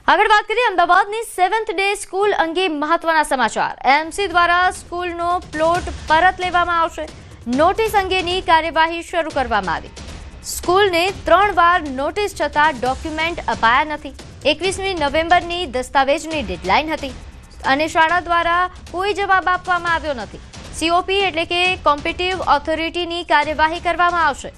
આગળ વાત કરીએ અમદાવાદની 7th ડે સ્કૂલ અંગે મહત્વના સમાચાર। એમસી દ્વારા સ્કૂલનો પ્લોટ પરત લેવામાં આવશે। નોટિસ અંગેની કાર્યવાહી શરૂ કરવામાં આવી। સ્કૂલને 3 વાર નોટિસ છતાં ડોક્યુમેન્ટ અપાયા નથી। 21મી નવેમ્બરની દસ્તાવેજની ડેડલાઇન હતી અને શાળા દ્વારા કોઈ જવાબ આપવામાં આવ્યો નથી। સીઓપી એટલે કે કોમ્પિટિટિવ ઓથોરિટીની કાર્યવાહી કરવામાં આવશે।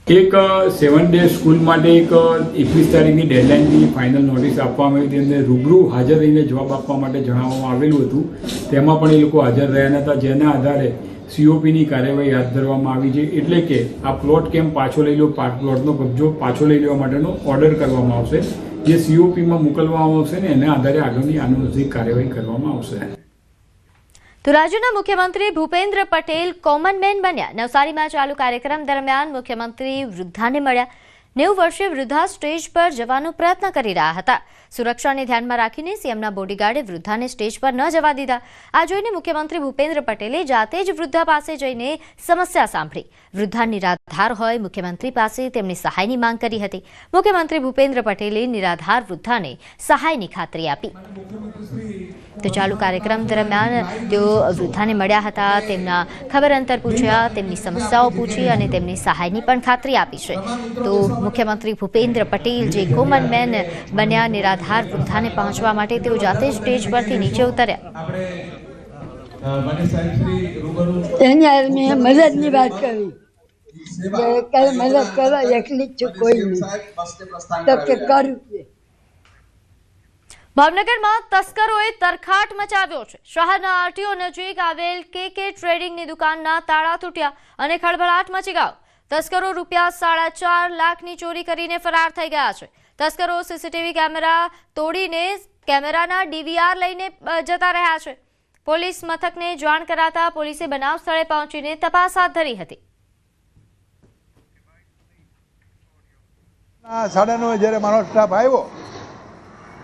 एक 7 डे स्कूल माटे एक 21 तारीखनी डेडलाइननी फाइनल नोटिस आपवामां आवी हती। रूबरू हाजर रहीने जवाब आपवा माटे जणाववामां आवेલું હતું। તેમાં પણ એ લોકો હાજર રહ્યા નહોતા, જેના આધારે સીઓપીની કાર્યવાહી હાથ ધરવામાં આવી છે। એટલે કે આ પ્લોટ કેમ પાછો લઈ લો, પ્લોટનો કબજો પાછો લઈ લેવા માટેનો ઓર્ડર કરવામાં આવશે, જે સીઓપીમાં મોકલવામાં આવશે ને એના આધારે આગળની આનુવંશિક કાર્યવાહી કરવામાં આવશે। તો રાજ્યના મુખ્યમંત્રી ભૂપેન્દ્ર પટેલ કોમન મેન બન્યા। નવસારીમાં ચાલુ કાર્યક્રમ દરમિયાન મુખ્યમંત્રી વૃદ્ધાને મળ્યા। 90 વર્ષીય વૃદ્ધા સ્ટેજ પર જવાનો પ્રયત્ન કરી રહ્યા હતા। સુરક્ષાને ધ્યાનમાં રાખીને સીએમના બોડીગાર્ડે વૃદ્ધાને સ્ટેજ પર ન જવા દીધા। આ જોઈને મુખ્યમંત્રી ભૂપેન્દ્ર પટેલે જાતે જ વૃદ્ધા પાસે જઈને સમસ્યા સાંભળી। વૃદ્ધા નિરાધાર હોય મુખ્યમંત્રી પાસે તેમની સહાયની માંગ કરી હતી। મુખ્યમંત્રી ભૂપેન્દ્ર પટેલે નિરાધાર વૃદ્ધાને સહાયની ખાતરી આપી। તો ચાલુ કાર્યક્રમ દરમિયાન તેઓ વૃદ્ધાને મળ્યા હતા, તેમના ખબર અંતર પૂછ્યા, તેમની સમસ્યાઓ પૂછી અને તેમની સહાયની પણ ખાતરી આપી છે। તો મુખ્યમંત્રી ભૂપેન્દ્ર પટેલ જે કોમન મેન બન્યા, નિરાધાર વૃદ્ધાને પહોંચવા માટે તેઓ જાતે જ સ્ટેજ પરથી નીચે ઉતર્યા। મદદની વાત કરી કે મદદ કરો, એકલી જ કોઈ નહીં તો કે કરું। ભાવનગરમાં તસ્કરોએ તરખાટ મચાવ્યો છે। શહેરના આરટીઓ નજીક આવેલ કેકે ટ્રેડિંગની દુકાનના તાળા તૂટ્યા અને ખળભળાટ મચી ગયો। તસ્કરો રૂપિયા 4.5 લાખની ચોરી કરીને ફરાર થઈ ગયા છે। તસ્કરો સીસીટીવી કેમેરા તોડીને કેમેરાના ડીવીઆર લઈને જતા રહ્યા છે। પોલીસ મથકને જાણ કરાતા પોલીસે બનાવ સ્થળે પહોંચીને તપાસ હાથ ધરી હતી। 9:30 જ્યારે મારો સ્ટાફ આવ્યો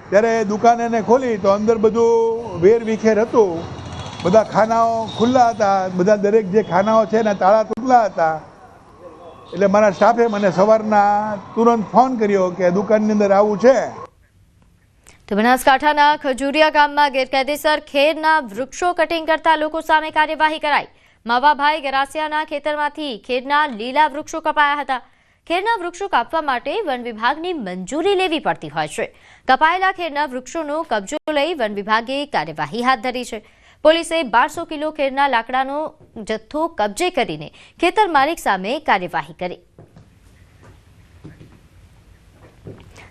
ત્યારે દુકાન એને ખોલી તો અંદર બધું વેર વિખેર હતું। બધા ખાનાઓ ખુલ્લા હતા, બધા દરેક જે ખાનાઓ છે એના તાળા તૂટેલા હતા। એટલે મારા સ્ટાફે મને સવારના તુરંત ફોન કર્યો કે દુકાનની અંદર આવું છે। તો બનાસકાંઠાના ખજુરિયા ગામમાં ગેરકાયદેસર ખેરના વૃક્ષો કટિંગ કરતા લોકો સામે કાર્યવાહી કરાઈ। માવાભાઈ ગરાસિયાના ખેતરમાંથી ખેરના લીલા વૃક્ષો કપાયા હતા। ખેરના વૃક્ષો કાપવા માટે વન વિભાગની મંજૂરી લેવી પડતી હોય છે। કપાયેલા ખેરના વૃક્ષોનો કબજો લઈ વન વિભાગે કાર્યવાહી હાથ ધરી છે। પોલીસે 1200 કિલો ખેરના લાકડાનો જથ્થો કબજે કરીને ખેતર માલિક સામે કાર્યવાહી કરી।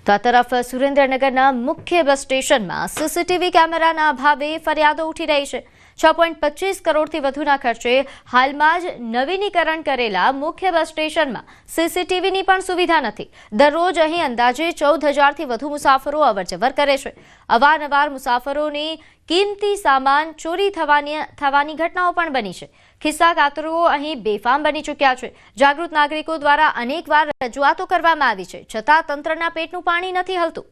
તો આ તરફ સુરેન્દ્રનગરના મુખ્ય બસ સ્ટેશનમાં સીસીટીવી કેમેરાના અભાવે ફરિયાદો ઉઠી રહી છે। 6.25 કરોડથી વધુના ખર્ચે હાલમાં જ નવીનીકરણ કરેલા મુખ્ય બસ સ્ટેશનમાં સીસીટીવીની પણ સુવિધા નથી। દરરોજ અહીં અંદાજે 14,000થી વધુ મુસાફરો અવરજવર કરે છે। અવારનવાર મુસાફરોની કિંમતી સામાન ચોરી થવાની ઘટનાઓ પણ બની છે। ખિસ્સા કાતરો અહીં બેફામ બની ચૂક્યા છે। જાગૃત નાગરિકો દ્વારા અનેકવાર રજૂઆતો કરવામાં આવી છે, છતાં તંત્રના પેટનું પાણી નથી હલતું।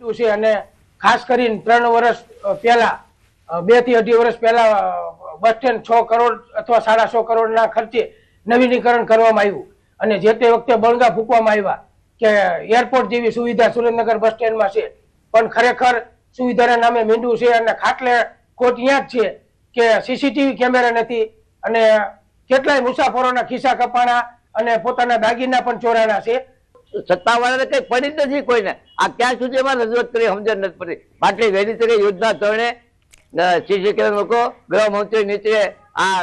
છે અને ખાસ કરીને 3 વર્ષ પહેલા 2 થી 2.5 વર્ષ પહેલા બસ સ્ટેન્ડ 6 કરોડ અથવા 6.5 કરોડના ખર્ચે નવીનીકરણ કરવામાં આવ્યું અને જે તે વખતે બળગા ફૂંકવામાં આવ્યા કે એરપોર્ટ જેવી સુવિધા સુરેન્દ્રનગર બસ સ્ટેન્ડમાં છે, પણ ખરેખર સુવિધાના નામે મીંડું છે અને ખાટલે ખોટ ત્યાં જ છે કે સીસીટીવી કેમેરા નથી અને કેટલાય મુસાફરોના ખિસ્સા કપાણા અને પોતાના દાગીના પણ ચોરાણા છે। સત્તાવાળાને કઈ પડી જ નથી કોઈને। આ ક્યાં સુધી એમાં રજૂઆત કરી સમજણ નથી પડી। આટલી વહેલી તકે યોજના ધોરણે સીસી કેમેરા મૂકો। ગૃહમંત્રી નીચે આ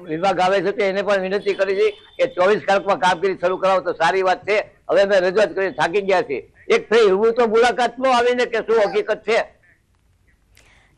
વિભાગ આવે છે એને પણ વિનંતી કરી છે કે 24 કલાકમાં કામગીરી શરૂ કરાવો તો સારી વાત છે। હવે અમે રજૂઆત કરી થાકી ગયા છીએ। એક થઈ એવું તો મુલાકાતમાં આવીને કે શું હકીકત છે।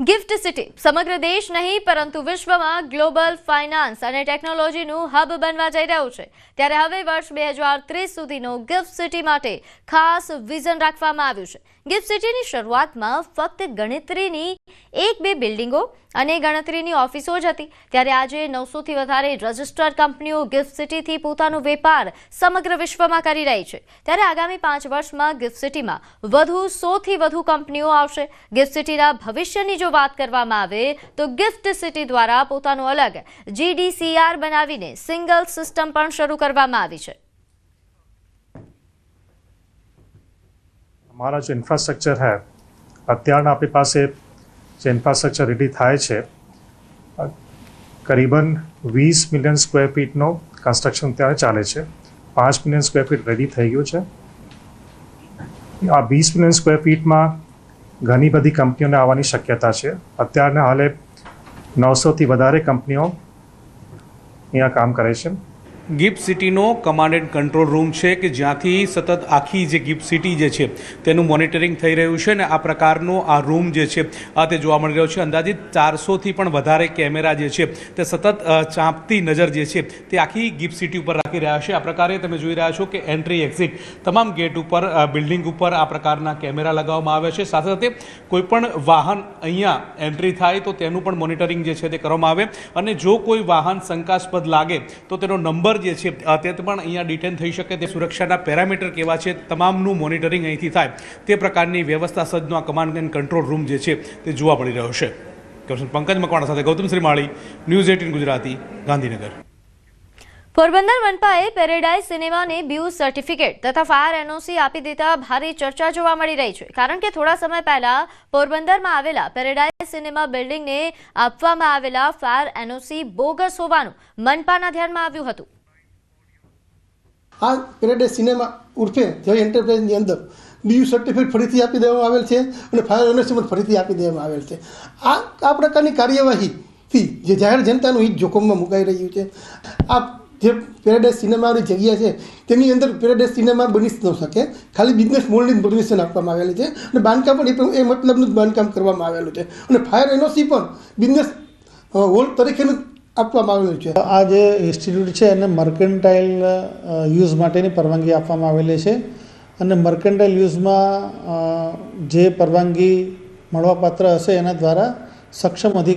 ગિફ્ટ સિટી સમગ્ર દેશ નહીં પરંતુ વિશ્વમાં ગ્લોબલ ફાઇનાન્સ અને ટેકનોલોજીનું હબ બનવા જઈ રહ્યું છે। ત્યારે હવે વર્ષ 2030 સુધીનો ગિફ્ટ સિટી માટે ખાસ વિઝન રાખવામાં આવ્યું છે। ગિફ્ટ સિટીની શરૂઆતમાં ફક્ત ગણતરીની 1-2 બિલ્ડિંગો અને ગણતરીની ઓફિસો જ હતી, ત્યારે આજે 900થી વધારે રજિસ્ટર્ડ કંપનીઓ ગિફ્ટ સિટીથી પોતાનો વેપાર સમગ્ર વિશ્વમાં કરી રહી છે। ત્યારે આગામી 5 વર્ષમાં ગિફ્ટ સિટીમાં વધુ 100થી વધુ કંપનીઓ આવશે। ગિફ્ટ સિટીના ભવિષ્યની જો જો વાત કરવામાં આવે તો ગિફ્ટ સિટી દ્વારા પોતાનું અલગ GDCR બનાવીને સિંગલ સિસ્ટમ પણ શરૂ કરવામાં આવી છે। हमारा जो इंफ्रास्ट्रक्चर है અત્યારના આપણી પાસે જે ઇન્ફ્રાસ્ટ્રક્ચર રેડી થાય છે કરીબન 20 મિલિયન સ્ક્વેર ફીટનો કન્સ્ટ્રક્શન ત્યારે ચાલે છે। 5 મિલિયન સ્ક્વેર ફીટ રેડી થઈ ગયું છે। આ 20 મિલિયન સ્ક્વેર ફીટમાં ઘણી બધી કંપનીઓને આવવાની શક્યતા છે। અત્યારના હાલે 900થી વધારે કંપનીઓ અહીંયા કામ કરે છે। ગિફ્ટ સિટીનો કમાન્ડ એન્ડ કંટ્રોલ રૂમ છે કે જ્યાંથી સતત આખી જે ગિફ્ટ સિટી જે છે તેનું મોનિટરિંગ થઈ રહ્યું છે, અને આ પ્રકારનો આ રૂમ જે છે તે જોવા મળી રહ્યો છે। અંદાજિત 400થી પણ વધારે કેમેરા જે છે તે સતત ચાંપતી નજર જે છે તે આખી ગિફ્ટ સિટી ઉપર રાખી રહ્યા છે। આ પ્રકારે તમે જોઈ રહ્યા છો કે એન્ટ્રી એક્ઝિટ તમામ ગેટ ઉપર બિલ્ડિંગ ઉપર આ પ્રકારના કેમેરા લગાવવામાં આવ્યા છે। સાથે સાથે કોઈપણ વાહન અહીંયા એન્ટ્રી થાય તો તેનું પણ મોનિટરિંગ જે છે તે કરવામાં આવે, અને જો કોઈ વાહન શંકાસ્પદ લાગે તો તેનો નંબર જે છે તે પણ અહીંયા ડિટેન થઈ શકે, તે સુરક્ષાના પેરામીટર કેવા છે તમામનું મોનિટરિંગ અહીંથી થાય તે પ્રકારની વ્યવસ્થા સજ્જનો આ કમાન્ડ એન્ડ કંટ્રોલ રૂમ જે છે તે જોવા મળી રહ્યો છે। કેપ્ટન પંકજ મકવાણા સાથે ગૌતમ શ્રીમાળી, ન્યૂઝ 18 ગુજરાતી, ગાંધીનગર। પોરબંદર મનપાએ પેરેડાઇઝ સિનેમાને BU સર્ટિફિકેટ તથા ફાયર NOC આપી દેતા ભારે ચર્ચા જોવા મળી રહી છે, કારણ કે થોડા સમય પહેલા પોરબંદરમાં આવેલા પેરેડાઇઝ સિનેમા બિલ્ડિંગને આપવામાં આવેલા ફાયર NOC બોગસ હોવાનું મનપાના ધ્યાનમાં આવ્યું હતું। આ પેરેડાઇઝ સિનેમા ઉર્ફે જય એન્ટરપ્રાઇઝની અંદર BU સર્ટિફિકેટ ફરીથી આપી દેવામાં આવેલ છે અને ફાયર NOC પણ ફરીથી આપી દેવામાં આવેલ છે। આ પ્રકારની કાર્યવાહીથી જે જાહેર જનતાનું હિત જોખમમાં મુકાઈ રહ્યું છે। આ જે પેરેડાઇઝ સિનેમાની જગ્યા છે તેની અંદર પેરેડાઇઝ સિનેમા બની ન શકે, ખાલી બિઝનેસ મોડની પરમિશન આપવામાં આવેલી છે અને બાંધકામ પણ એ મતલબનું જ બાંધકામ કરવામાં આવેલું છે અને ફાયર NOC પણ બિઝનેસ હોલ તરીકેનું આપવામાં આવેલું છે। આ જે ઇન્સ્ટિટ્યૂટ છે એને મર્કન્ટાઇલ યુઝ માટેની પરવાનગી આપવામાં આવેલી છે અને મર્કન્ટાઇલ યુઝમાં જે પરવાનગી મળવાપાત્ર હશે એના દ્વારા સક્ષમ અધિકારી